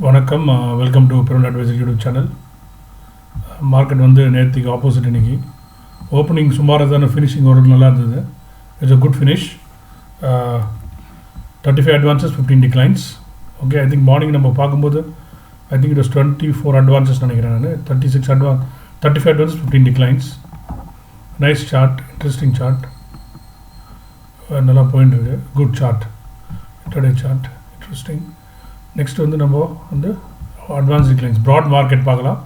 வணக்கம் welcome to Brown Advisor YouTube channel. Market வந்து நேற்றுக்கு ஆப்போசிட் இன்னைக்கு ஓப்பனிங் சுமாராக தானே, ஃபினிஷிங் ஓரளவுக்கு நல்லா இருந்தது. It's a good finish. 35 advances 15 declines. Okay, I think morning நம்ம பார்க்கும்போது I think it was 24 advances நினைக்கிறேன் நான். 35 advances 15 declines. Nice chart, interesting chart, நல்லா போயிட்டு இருக்கு. Good chart, intraday chart, interesting. Next வந்து நம்ம வந்து அட்வான்ஸ் டிக்ளைன்ஸ் ப்ராட் மார்க்கெட் பார்க்கலாம்.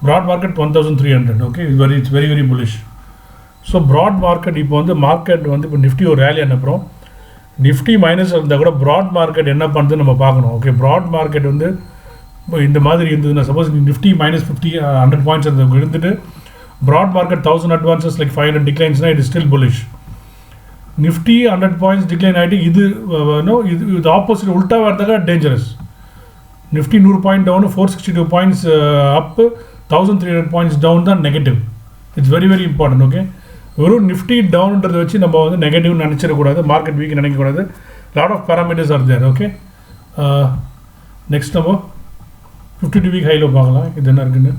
Broad market 1300. Okay, it's very very bullish. So broad market இப்போ வந்து இப்போ நிஃப்டி ஒரு ரேலி அனுப்புகிறோம். நிஃப்டி மைனஸ் இருந்தால் கூட ப்ராட் மார்க்கெட் என்ன பண்ணுறது நம்ம பார்க்கணும். ஓகே, ப்ராட் மார்க்கெட் வந்து இப்போ இந்த மாதிரி இருந்ததுன்னா, சப்போஸ் நிஃப்டி -50 100 பாயிண்ட்ஸ் இருந்துட்டு ப்ராட் மார்க்கெட் 1000 advances லைக் 500 declinesனா it is still bullish. Nifty 100 points decline ஆகிட்டு இது ஆப்போசிட் உல்ட்டாக வரதாக dangerous. Nifty 100 point down, 462 points up, 1300 points down தான் negative. It's very very important. Okay, வெறும் நிஃப்டி டவுன்ன்றதை வச்சு நம்ம வந்து நெகட்டிவ் நினச்சிடக்கூடாது, மார்க்கெட் வீக் நினைக்கக்கூடாது. Lot of parameters are there. Okay, next நம்ம 52 வீக் ஹையில் பார்க்கலாம். இது என்ன இருக்குன்னு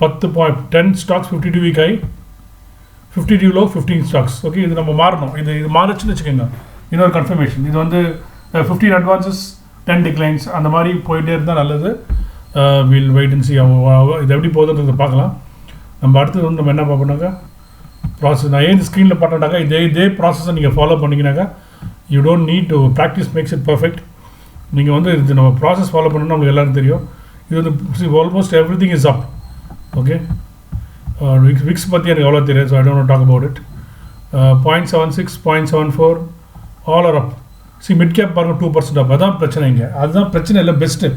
10 stocks 52 week high, 52 low 15 stocks. Okay, இது நம்ம மாறணும். இது மாறுச்சுன்னு வச்சுக்கோங்க, இன்னொரு கன்ஃபர்மேஷன். இது வந்து 15 advances 10 declines அந்த மாதிரி போயிட்டே இருந்தால் நல்லது. வில் வெயிட் அண்ட் சி இது எப்படி போகுதுன்றதை பார்க்கலாம். நம்ம அடுத்தது வந்து நம்ம என்ன பார்ப்போம்னாக்கா ப்ராசஸ். நான் ஏன் ஸ்க்ரீனில் பார்த்தோம்னாக்கா இதே ப்ராசஸை நீங்கள் ஃபாலோ பண்ணிங்கனாக்கா you don't need to practice makes it perfect. நீங்கள் வந்து இது நம்ம ப்ராசஸ் ஃபாலோ பண்ணணும்னு நம்மளுக்கு எல்லாரும் தெரியும். இது வந்து almost every thing is up. Okay, VIX பற்றி எனக்கு எவ்வளோ தெரியாது, so I don't talk about it. 0.76 0.74 all are up. Mid cap பாருங்கள் 2% அப். அதான் பிரச்சனை இங்கே. அதுதான் பிரச்சனை இல்லை, பெஸ்ட்டு.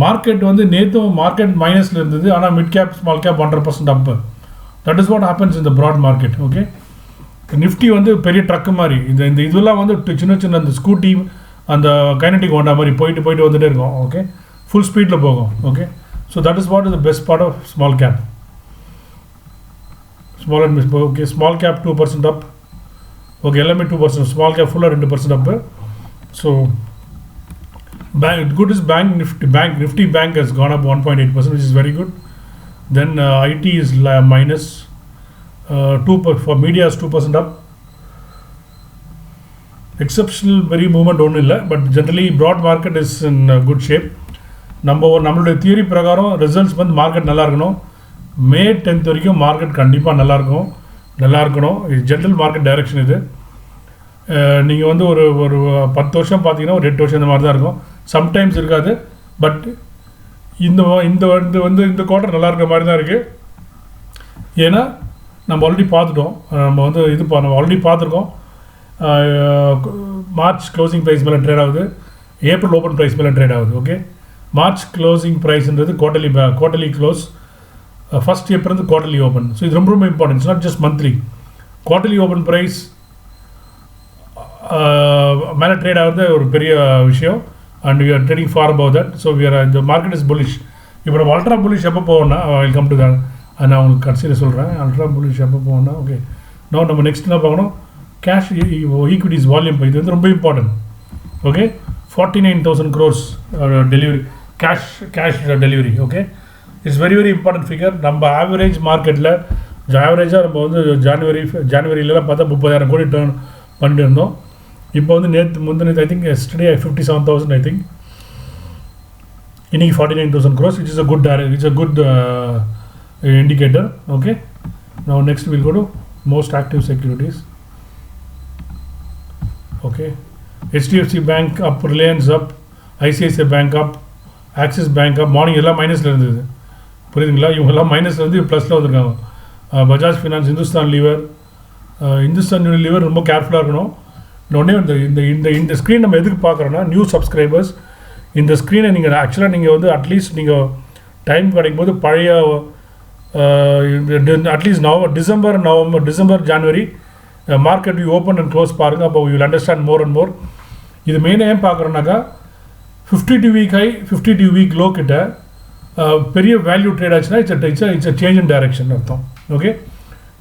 மார்க்கெட் வந்து நேற்றும் மார்க்கெட் மைனஸில் இருந்தது, ஆனால் mid cap small cap 100% up. That is what happens in the broad market. Okay, Nifty வந்து பெரிய ட்ரக்கு மாதிரி, இந்த இதெல்லாம் வந்து சின்ன சின்ன அந்த ஸ்கூட்டி அந்த கைனட்டிக் ஹோண்டா மாதிரி போயிட்டு வந்துகிட்டே இருக்கும். ஓகே, ஃபுல் ஸ்பீடில் போகும். Okay, so that is what is the best part of small cap. Small and mid. Okay, small cap 2% up. Okay, எல்லாமே 2%. ஸ்மால் கேப் ஃபுல்லாக 2% up. So good is Nifty Bank has gone up 1.8%, which is very good. Then IT is minus 2%. For media is 2% up. Exceptional very movement only illa, but generally broad market is in good shape. நம்மளுடைய theory பிரகாரம் results வந்து market நல்லா இருக்கணும். May 10th வரைக்கும் market கண்டிப்பாக நல்லா இருக்கணும். இது ஜென்ரல் மார்க்கெட் டைரக்ஷன். இது நீங்கள் வந்து ஒரு 10 வருஷம் பார்த்தீங்கன்னா ஒரு 8 வருஷம் இந்த மாதிரி தான் இருக்கும். சம்டைம்ஸ் இருக்காது. பட் இந்த குவார்ட்டர் நல்லா இருக்க மாதிரி தான் இருக்குது. ஏன்னா நம்ம ஆல்ரெடி பார்த்துட்டோம். நம்ம ஆல்ரெடி பார்த்துருக்கோம். மார்ச் க்ளோசிங் ப்ரைஸ் மேலே ட்ரேட் ஆகுது, ஏப்ரல் ஓப்பன் ப்ரைஸ் மேலே ட்ரேட் ஆகுது. ஓகே, மார்ச் க்ளோசிங் ப்ரைஸ்ன்றது quarterly close, first April quarterly open. So இது ரொம்ப important. It's not just monthly. Quarterly open price மேலே ட்ரேட் ஆகிறது ஒரு பெரிய விஷயம். And we are trading for above that. So இந்த மார்க்கெட் இஸ் புல்லிஷ். இப்போ நம்ம அல்ட்ரா புல்லிஷ் எப்போ போவோம்னா, வெல்கம் டு தான் நான் உங்களுக்கு கடைசியில் சொல்கிறேன். அல்ட்ரா புல்லிஷ் எப்போ போவோம்னா, ஓகே, நம்ம நெக்ஸ்ட் என்ன பார்க்கணும், கேஷ் ஈக்விட்டிஸ் வால்யூம். இது வந்து ரொம்ப important. Okay, 49,000 crores delivery, cash delivery. Okay, it's very very important figure. நம்ம ஆவரேஜ் மார்க்கெட்டில் ஆவரேஜாக நம்ம வந்து ஜனவரியிலலாம் பார்த்தா 30,000 கோடி டர்ன் பண்ணிட்டு இருந்தோம். இப்போ வந்து முந்தினது I think yesterday 57,000 I think. இன்னைக்கு 49,000 crores, which is a good indicator. Okay, now next we'll go to most active securities. Okay, HDFC Bank up, Reliance up, ICICI Bank up, Axis Bank up. Morning எல்லாம் மைனஸில் இருந்தது, புரியுதுங்களா? இவங்கெல்லாம் மைனஸில் இருந்து ப்ளஸில் வந்திருக்காங்க. பஜாஜ் ஃபினான்ஸ், இந்துஸ்தான் லிவர் ரொம்ப கேர்ஃபுல்லாக இருக்கணும். உடனே இந்த ஸ்க்ரீன் நம்ம எதுக்கு பார்க்குறோன்னா, நியூ சப்ஸ்கிரைபர்ஸ் இந்த ஸ்க்ரீனை நீங்கள் ஆக்சுவலாக வந்து அட்லீஸ்ட் நீங்கள் டைம் கிடைக்கும் போது பழைய at least December January market you open and close பாருங்கள். அப்போ you will understand more and more. இது மெயினாக ஏன் பார்க்குறோன்னாக்கா 52 வீக் ஹை 52 வீக் லோ கிட்ட பெரிய வேல்யூ ட்ரேட் ஆச்சுன்னா it's a change in direction அர்த்தம். ஓகே,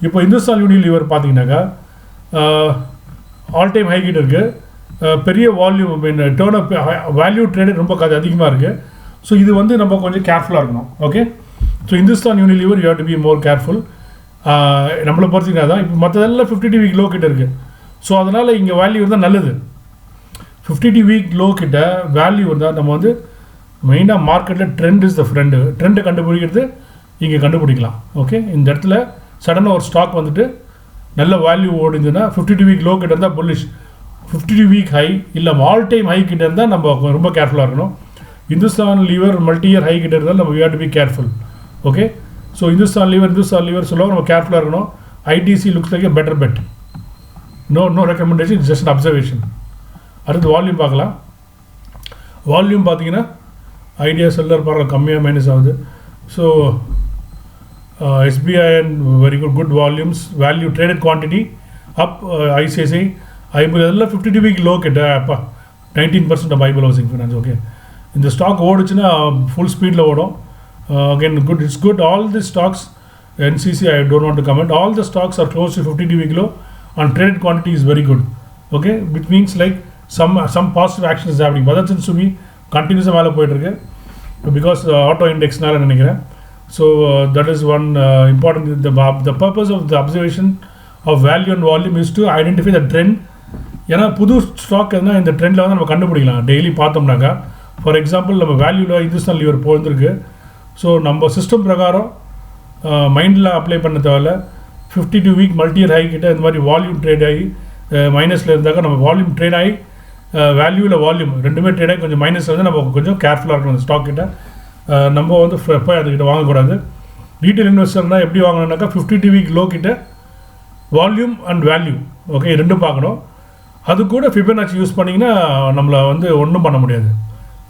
இப்போ இந்துஸ்தான் யூனிலிவர் பார்த்தீங்கன்னாக்கா ஆல் டைம் ஹை கிட்ட இருக்குது. பெரிய வால்யூம் டேர்ன் அப் வேல்யூ ட்ரேடு ரொம்ப அதிகமாக இருக்குது. ஸோ இது வந்து நம்ம கொஞ்சம் கேர்ஃபுல்லாக இருக்கணும். Okay, so Hindustan Unilever you have to be more careful. நம்மளை பொறுத்திங்கன்னா தான் இப்போ மற்றதெல்லாம் 50 வீக் லோ கிட்ட இருக்குது. ஸோ அதனால் இங்கே வேல்யூ இருந்தால் நல்லது. 50 வீக் லோ கிட்ட வேல்யூ இருந்தால் நம்ம வந்து மெயினாக மார்க்கெட்டில் ட்ரெண்ட் இஸ் த ஃப்ரெண்டு. ட்ரெண்டை கண்டுபிடிக்கிறது இங்கே கண்டுபிடிக்கலாம். ஓகே, இந்த இடத்துல சடனாக ஒரு ஸ்டாக் வந்துட்டு நல்ல வேல்யூ ஓடுதுன்னா 52 வீக் லோ கிட்ட இருந்தால் புல்லிஷ், 52 வீக் ஹை இல்லை ஆல் டைம் ஹை கிட்ட இருந்தால் நம்ம ரொம்ப கேர்ஃபுல்லாக இருக்கணும். Hindustan lever multi year high கிட்ட இருந்தால் நம்ம we have to be careful. Okay, so Hindustan lever சொல்லுவாங்க, நம்ம கேர்ஃபுல்லாக இருக்கணும். ITC looks like a better bet. No recommendation, it's just observation. அடுத்து வால்யூம் பார்க்கலாம். வால்யூம் பார்த்தீங்கன்னா ஐடியா செல்லர் பரவாயில்ல கம்மியாக மைனஸ் ஆகுது. So SBI and very good volumes, value traded quantity up, ICICI இதெல்லாம் 52 வீக் லோ கிட்ட அப்பா 19% of IPL housing finance. Okay, இந்த ஸ்டாக் ஓடுச்சுன்னா ஃபுல் ஸ்பீடில் ஓடும். Again good, it's good. All the stocks NCC I don't want to comment, all the stocks are close to 52 week low and traded quantity is very good. Okay, which means like some positive action is happening. Bajaj and Sumi continuously மேலே போயிட்டு இருக்கு because auto indexனால நினைக்கிறேன். So that is one important. The purpose of the observation of value and volume is to identify the trend. ஏன்னா புது stock எதுனா இந்த ட்ரெண்டில் வந்து நம்ம கண்டுபிடிக்கலாம் டெய்லி பார்த்தோம்னாக்கா. ஃபார் எக்ஸாம்பிள் நம்ம வேல்யூவில் இந்துஸ்தான் லீவர் போயிருந்துருக்கு. ஸோ நம்ம சிஸ்டம் பிரகாரம் மைண்டில் அப்ளை பண்ண தேவையில்ல. 52 வீக் மல்டியர் ஹை கிட்ட இந்த மாதிரி வால்யூம் ட்ரேட் ஆகி மைனஸில் இருந்தாக்கா நம்ம வால்யூம் ட்ரேட் ஆகி வேல்யூவில் வால்யூம் ரெண்டுமே ட்ரேட் ஆகி கொஞ்சம் மைனஸில் வந்து நம்ம கொஞ்சம் கேர்ஃபுல்லாக இருக்கணும். அந்த ஸ்டாக் கிட்ட நம்ம வந்து போய் அதுக்கிட்ட வாங்கக்கூடாது. ரீட்டைல் இன்வெஸ்டர்னால் எப்படி வாங்கணுன்னாக்கா 52 வீக் லோ கிட்ட வால்யூம் அண்ட் வேல்யூ, ஓகே, ரெண்டும் பார்க்கணும். அது கூட ஃபிபனாச்சி யூஸ் பண்ணிங்கன்னா நம்மளை வந்து ஒன்றும் பண்ண முடியாது.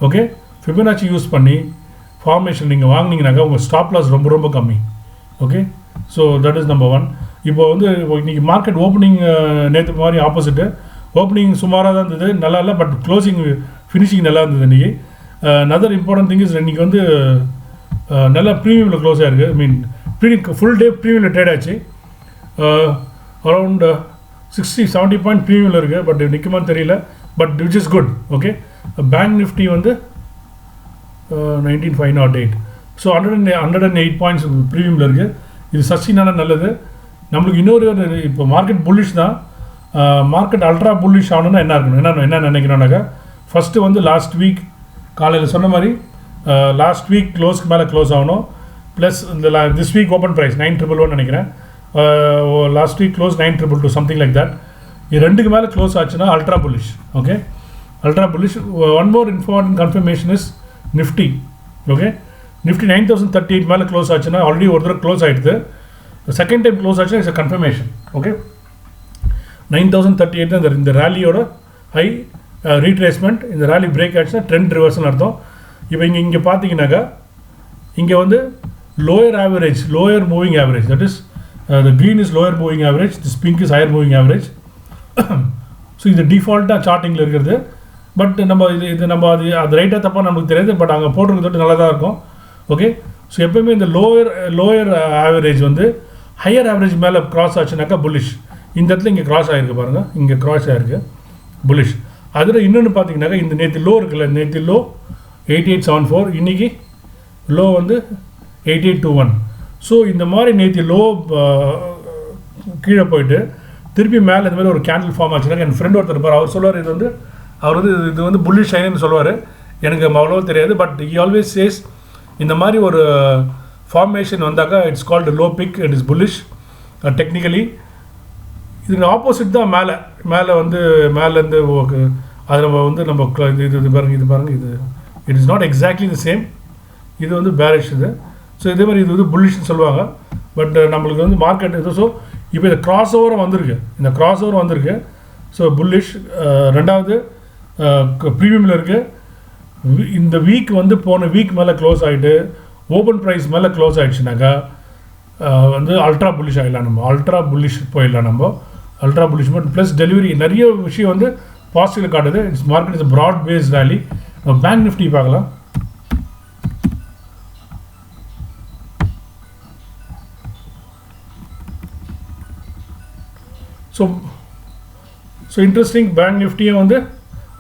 ஓகே, ஃபிபனாச்சி யூஸ் பண்ணி ஃபார்மேஷன் நீங்கள் வாங்கினீங்கனாக்கா உங்கள் ஸ்டாப் லாஸ் ரொம்ப ரொம்ப கம்மி. Okay, so that is number one. இப்போ வந்து இன்றைக்கி மார்க்கெட் ஓப்பனிங் நேற்று மாதிரி ஆப்போசிட்டு ஓப்பனிங் சுமாராக தான் இருந்தது, நல்லா இல்லை. பட் க்ளோசிங் ஃபினிஷிங் நல்லா இருந்தது இன்றைக்கி. நதர் இம்பார்ட்டன்ட் திங் இஸ் இன்றைக்கி வந்து நல்லா ப்ரீமியமில் க்ளோஸ் ஆகிருக்கு. ஐ மீன் ஃபுல் டே ப்ரீமியமில் ட்ரேட் ஆச்சு. அரௌண்ட் 60-70 பாயிண்ட் ப்ரீமியமில் இருக்குது. பட் நிற்குமான்னு தெரியல, but which is good. Okay, bank Nifty வந்து 19508. ஸோ 108 பாயிண்ட்ஸ் ப்ரீமியமில் இருக்குது. இது சஸ்டினான நல்லது. நம்மளுக்கு இன்னொரு இப்போ மார்க்கெட் புல்லிஷ் தான். மார்க்கெட் அல்ட்ரா புல்லிஷ் ஆகணும்னா என்ன இருக்கணும், என்ன நினைக்கிறோன்னாக்கா ஃபஸ்ட்டு வந்து லாஸ்ட் வீக் காலையில் சொன்ன மாதிரி லாஸ்ட் வீக் க்ளோஸ்க்கு மேலே க்ளோஸ் ஆகணும். ப்ளஸ் இந்த திஸ் வீக் ஓப்பன் ப்ரைஸ் 9111 நினைக்கிறேன். Last week close 9222 something like that. இது ரெண்டுக்கு மேலே க்ளோஸ் ஆச்சுன்னா ultra bullish. Okay, ultra bullish. One more important confirmation is Nifty. Okay, Nifty 9038 மேலே க்ளோஸ் ஆச்சுன்னா ஆல்ரெடி ஒரு தடவை க்ளோஸ் ஆகிடுது. செகண்ட் டைம் க்ளோஸ் ஆச்சுன்னா இட்ஸ் அ கன்ஃபர்மேஷன். ஓகே, 9038 தான் இந்த ரேலியோட ஹை ரீட்ரேஸ்மெண்ட். இந்த ரேலி பிரேக் ஆச்சுன்னா ட்ரெண்ட் ரிவர்ஸ்னு அர்த்தம். இப்போ இங்கே பார்த்தீங்கன்னாக்கா இங்கே வந்து lower average, lower moving average, that is the green is lower moving average, this pink is higher moving average. So இது டிஃபால்ட்டாக சார்ட்டிங்கில் இருக்கிறது. பட் நம்ம இது நம்ம அது ரைட்டாக தப்பாக நமக்கு தெரியாது. பட் அங்கே போட்டிருக்கிறது நல்லா தான் இருக்கும். ஓகே, ஸோ எப்போயுமே இந்த லோயர் ஆவரேஜ் வந்து ஹையர் ஆவரேஜ் மேலே க்ராஸ் ஆச்சுனாக்கா புல்லிஷ். இந்த இடத்துல இங்கே க்ராஸ் ஆகிருக்கு பாருங்கள், இங்கே க்ராஸ் ஆகிருக்கு புல்லிஷ். அதில் இன்னொன்று பார்த்தீங்கன்னாக்கா இந்த நேற்று லோ இருக்குல்ல, நேற்று லோ 8874, இன்றைக்கி லோ வந்து 8821. ஸோ இந்த மாதிரி நேற்று லோ கீழே போயிட்டு திருப்பி மேலே இந்த மாதிரி ஒரு கேண்டில் ஃபார்ம் ஆச்சுனாக்கா என் ஃப்ரெண்ட் ஒருத்தர் இருப்பார், அவர் சொல்லுவார் இது வந்து புல்லிஷ் ஷைன்னு சொல்லுவார். எனக்கு அவ்வளோ தெரியாது. பட் ஹி ஆல்வேஸ் சேஸ் இந்த மாதிரி ஒரு ஃபார்மேஷன் வந்தாக்கா it's called low big, it is bullish technically. இதுக்கு ஆப்போசிட் தான் மேலே வந்து மேலேருந்து அது நம்ம இது பாருங்கள் இது it is not exactly the same. இது வந்து பேரிஷ் இது. ஸோ இதே மாதிரி இது வந்து புல்லிஷ்னு சொல்லுவாங்க. பட் நம்மளுக்கு வந்து மார்க்கெட் இது. ஸோ இப்போ இந்த கிராஸ் ஓவரும் வந்திருக்கு. So bullish. ரெண்டாவது ப்ரீமியமில் இருக்குது. இந்த வீக் வந்து போன வீக் மேலே க்ளோஸ் ஆகிட்டு ஓப்பன் ப்ரைஸ் மேலே க்ளோஸ் ஆகிடுச்சுனாக்கா வந்து அல்ட்ரா புல்லிஷ் ஆகிடலாம். நம்ம அல்ட்ரா புல்லிஷ் போயிடலாம். நம்ம அல்ட்ரா புல்லிஷ் ப்ளஸ் டெலிவரி நிறைய விஷயம் வந்து பாசிட்டிவ் காட்டுது. It's market is broad based rally. Bank Nifty பார்க்கலாம். So interesting. பேங்க் நிஃப்டியும் வந்து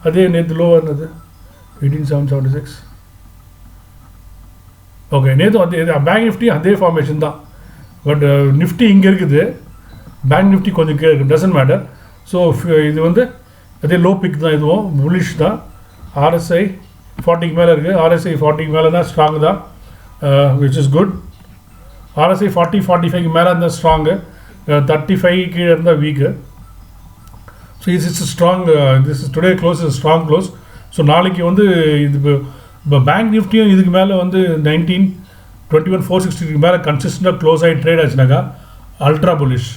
அதே நேற்று லோவாக இருந்தது 18776. ஓகே நேற்று வந்து பேங்க் நிஃப்டி அதே ஃபார்மேஷன் தான், பட் நிஃப்டி இங்கே இருக்குது, பேங்க் நிஃப்டி கொஞ்சம் டசன்ட் மேட்டர். ஸோ இது வந்து அதே லோ பிக் தான், இதுவும் புல்லிஷ் தான். RSI 40க்கு மேலே இருக்குது, RSI 40க்கு மேலே தான் ஸ்ட்ராங் தான், விச் இஸ் குட். RSI 40-45க்கு மேலே இருந்தால் ஸ்ட்ராங்கு, 35 கீழே இருந்தால் week. So it's strong, this is today close is strong close. So நாளைக்கு வந்து இது இப்போ பேங்க் நிஃப்டியும் இதுக்கு மேலே வந்து 19-21-460க்கு மேலே கன்சிஸ்டண்டாக க்ளோஸ் ஆகி ட்ரேட் ஆச்சுனாக்கா ultra bullish.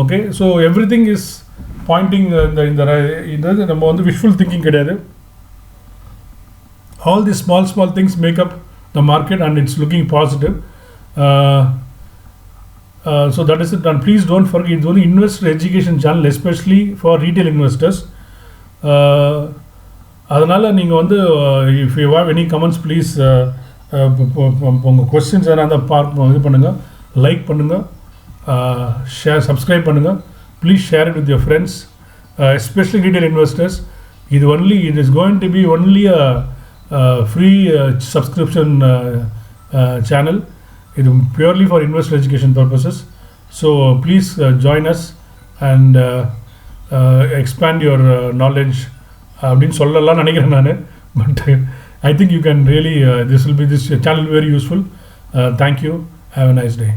Okay, so every thing is pointing. இந்த நம்ம வந்து விஷுவல் திங்கிங் கிடையாது. All these small things make up the market and it's looking positive. So that is it. And please don't forget, it's only investor education channel, especially for retail investors. அதனால் நீங்கள் வந்து if you have any comments, please உங்கள் questions எதனா இது பண்ணுங்கள், like பண்ணுங்கள், share, subscribe பண்ணுங்கள். Please share it with your friends, especially retail investors. இது only it is going to be only a free subscription channel. It is purely for investor education purposes. So please join us and expand your knowledge. அப்படின்னு சொல்லலாம் நினைக்கிறேன் நான், but I think you can really this channel will be very useful. Thank you. Have a nice day.